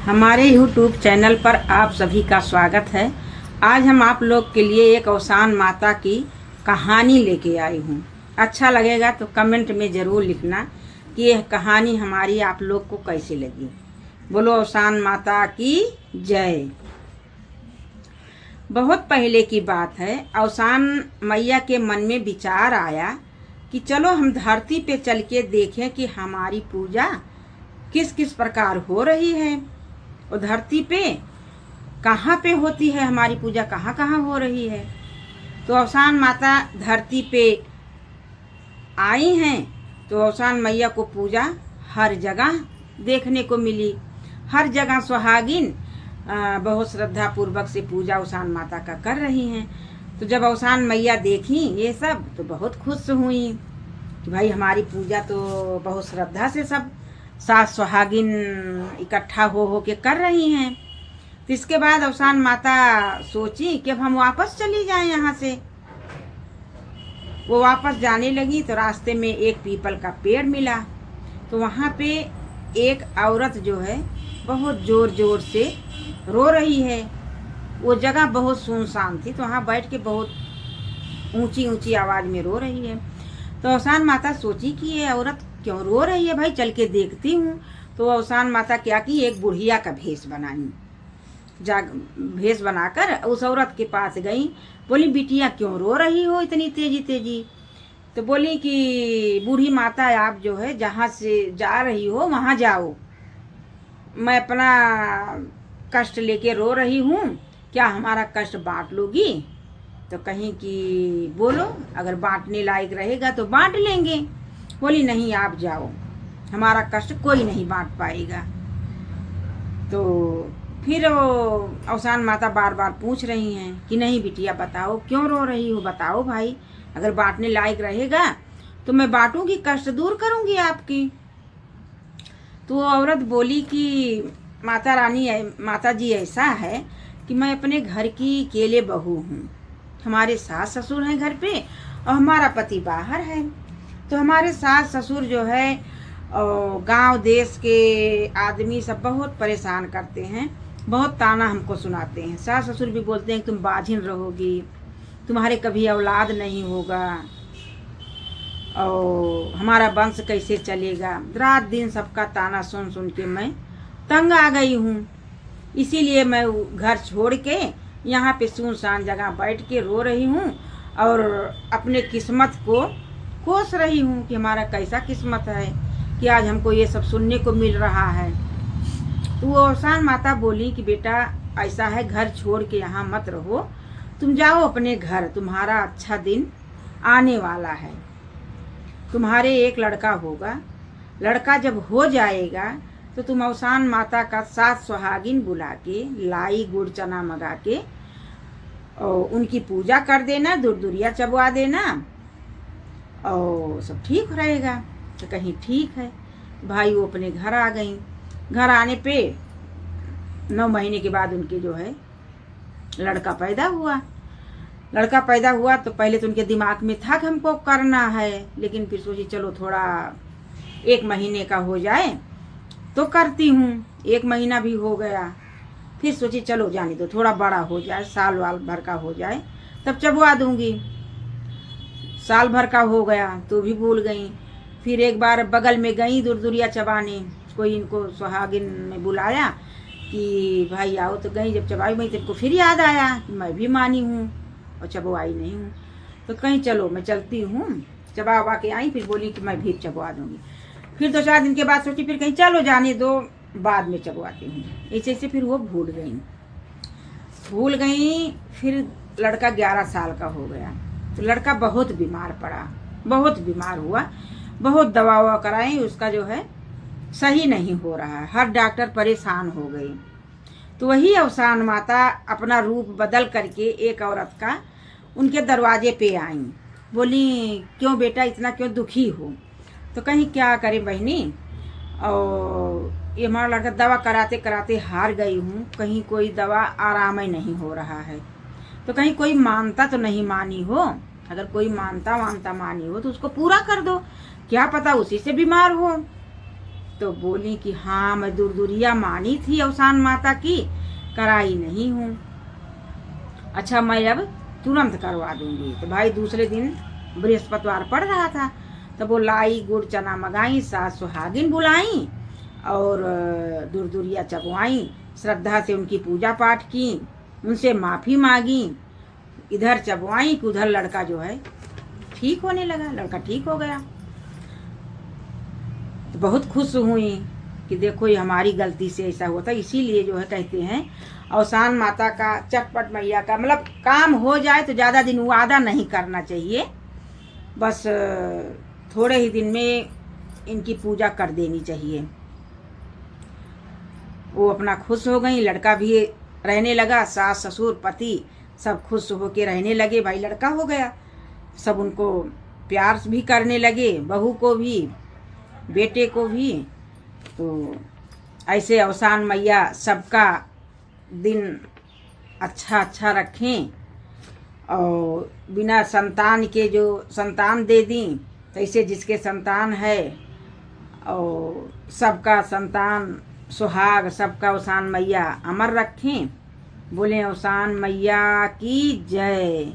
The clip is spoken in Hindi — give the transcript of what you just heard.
हमारे YouTube चैनल पर आप सभी का स्वागत है। आज हम आप लोग के लिए एक अवसान माता की कहानी लेके आई हूँ। अच्छा लगेगा तो कमेंट में ज़रूर लिखना कि यह कहानी हमारी आप लोग को कैसी लगी। बोलो अवसान माता की जय। बहुत पहले की बात है, अवसान मैया के मन में विचार आया कि चलो हम धरती पे चल के देखें कि हमारी पूजा किस किस प्रकार हो रही है और धरती पे कहाँ पे होती है, हमारी पूजा कहाँ कहाँ हो रही है। तो अवसान माता धरती पे आई हैं तो अवसान मैया को पूजा हर जगह देखने को मिली। हर जगह सुहागिन बहुत श्रद्धा पूर्वक से पूजा अवसान माता का कर रही हैं। तो जब अवसान मैया देखी ये सब तो बहुत खुश हुई कि भाई हमारी पूजा तो बहुत श्रद्धा से सब सास सुहागिन इकट्ठा हो के कर रही हैं। तो इसके बाद अवसान माता सोची कि अब हम वापस चली जाएं यहाँ से। वो वापस जाने लगी तो रास्ते में एक पीपल का पेड़ मिला। तो वहाँ पे एक औरत जो है बहुत जोर जोर से रो रही है। वो जगह बहुत सुनसान थी तो वहाँ बैठ के बहुत ऊंची ऊंची आवाज़ में रो रही है। तो अवसान माता सोची कि ये औरत क्यों रो रही है, भाई चल के देखती हूँ। तो अवसान माता क्या की, एक बुढ़िया का भेष बनाई। भेष बनाकर उस औरत के पास गई। बोली बिटिया क्यों रो रही हो इतनी तेजी तेजी। तो बोली कि बूढ़ी माता आप जो है जहाँ से जा रही हो वहाँ जाओ, मैं अपना कष्ट लेके रो रही हूँ, क्या हमारा कष्ट बांट लोगी। तो कहीं कि बोलो, अगर बांटने लायक रहेगा तो बांट लेंगे। बोली नहीं आप जाओ, हमारा कष्ट कोई नहीं बांट पाएगा। तो फिर वो अवसान माता बार बार पूछ रही हैं कि नहीं बिटिया बताओ क्यों रो रही हो, बताओ भाई, अगर बांटने लायक रहेगा तो मैं बांटूंगी, कष्ट दूर करूंगी आपकी। तो वो औरत बोली कि माता रानी माता जी ऐसा है कि मैं अपने घर की अकेले बहू हूँ, हमारे सास ससुर हैं घर पे और हमारा पति बाहर है। तो हमारे सास ससुर जो है गांव देश के आदमी सब बहुत परेशान करते हैं, बहुत ताना हमको सुनाते हैं। सास ससुर भी बोलते हैं तुम बाझिन रहोगी, तुम्हारे कभी औलाद नहीं होगा और हमारा वंश कैसे चलेगा। रात दिन सबका ताना सुन सुन के मैं तंग आ गई हूँ। इसीलिए मैं घर छोड़ के यहाँ पे सुनसान जगह बैठ के रो रही हूँ और अपने किस्मत को कोस रही हूँ कि हमारा कैसा किस्मत है कि आज हमको ये सब सुनने को मिल रहा है। तो वो अवसान माता बोली कि बेटा ऐसा है, घर छोड़ के यहाँ मत रहो, तुम जाओ अपने घर, तुम्हारा अच्छा दिन आने वाला है। तुम्हारे एक लड़का होगा, लड़का जब हो जाएगा तो तुम अवसान माता का सात सुहागिन बुला के लाई गुड़ चना मंगा के और उनकी पूजा कर देना, दुर्दुरिया चबवा देना और सब ठीक रहेगा। तो कहीं ठीक है। भाई वो अपने घर आ गई। घर आने पे 9 महीने के बाद उनके जो है लड़का पैदा हुआ। लड़का पैदा हुआ तो पहले तो उनके दिमाग में था कि हमको करना है, लेकिन फिर सोची चलो थोड़ा 1 महीने का हो जाए तो करती हूँ। 1 महीना भी हो गया, फिर सोची चलो जाने दो, थोड़ा बड़ा हो जाए, साल वाल भर का हो जाए तब चबवा दूंगी। साल भर का हो गया तो भी भूल गई। फिर एक बार बगल में गई दुर्दुरिया चबाने, कोई इनको सुहागिन में बुलाया कि भाई आओ, तो गई। जब चबाई मैं तो फिर याद आया कि मैं भी मानी हूँ और चबवाई नहीं हूँ। तो कहीं चलो मैं चलती हूँ, चबा वबा के आई। फिर बोली कि मैं भी चबवा दूँगी। फिर 2-4 दिन के बाद सोची फिर कहीं चलो जाने दो, बाद में चबवाती हूँ। ऐसे ऐसे फिर वो भूल गई। फिर लड़का 11 साल का हो गया तो लड़का बहुत बीमार पड़ा, बहुत बीमार हुआ, बहुत दवा ववा कराई, उसका जो है सही नहीं हो रहा है। हर डॉक्टर परेशान हो गई। तो वही अवसान माता अपना रूप बदल करके एक औरत का उनके दरवाजे पे आई। बोली क्यों बेटा इतना क्यों दुखी हो। तो कहीं क्या करे बहनी, और ये हमारा लड़का दवा कराते कराते हार गई हूँ, कहीं कोई दवा आराम ही नहीं हो रहा है। तो कहीं कोई मानता तो नहीं मानी हो, अगर कोई मानता मानी हो तो उसको पूरा कर दो, क्या पता उसी से बीमार हो। तो बोली कि हाँ मैं दुर्दुरिया मानी थी अवसान माता की, कराई नहीं हूँ। अच्छा मैं अब तुरंत करवा दूंगी। तो भाई दूसरे दिन बृहस्पतिवार पड़ रहा था, तो वो लाई गुड़ चना मंगाई, सास सुहागिन बुलाई और दुर्दुरिया चबवाई, श्रद्धा से उनकी पूजा पाठ की, उनसे माफ़ी मांगी, इधर चबवाई कि उधर लड़का जो है ठीक होने लगा, लड़का ठीक हो गया। तो बहुत खुश हुई कि देखो ये हमारी गलती से ऐसा होता। इसीलिए जो है कहते हैं अवसान माता का, चटपट मैया का, मतलब काम हो जाए तो ज़्यादा दिन वादा नहीं करना चाहिए, बस थोड़े ही दिन में इनकी पूजा कर देनी चाहिए। वो अपना खुश हो गई, लड़का भी रहने लगा, सास ससुर पति सब खुश होके रहने लगे। भाई लड़का हो गया, सब उनको प्यार भी करने लगे, बहू को भी बेटे को भी। तो ऐसे अवसान मैया सबका दिन अच्छा अच्छा रखें और बिना संतान के जो संतान दे दी, तो ऐसे जिसके संतान है और सबका संतान सुहाग, सबका अवसान मैया अमर रखें। बोले अवसान मैया की जय।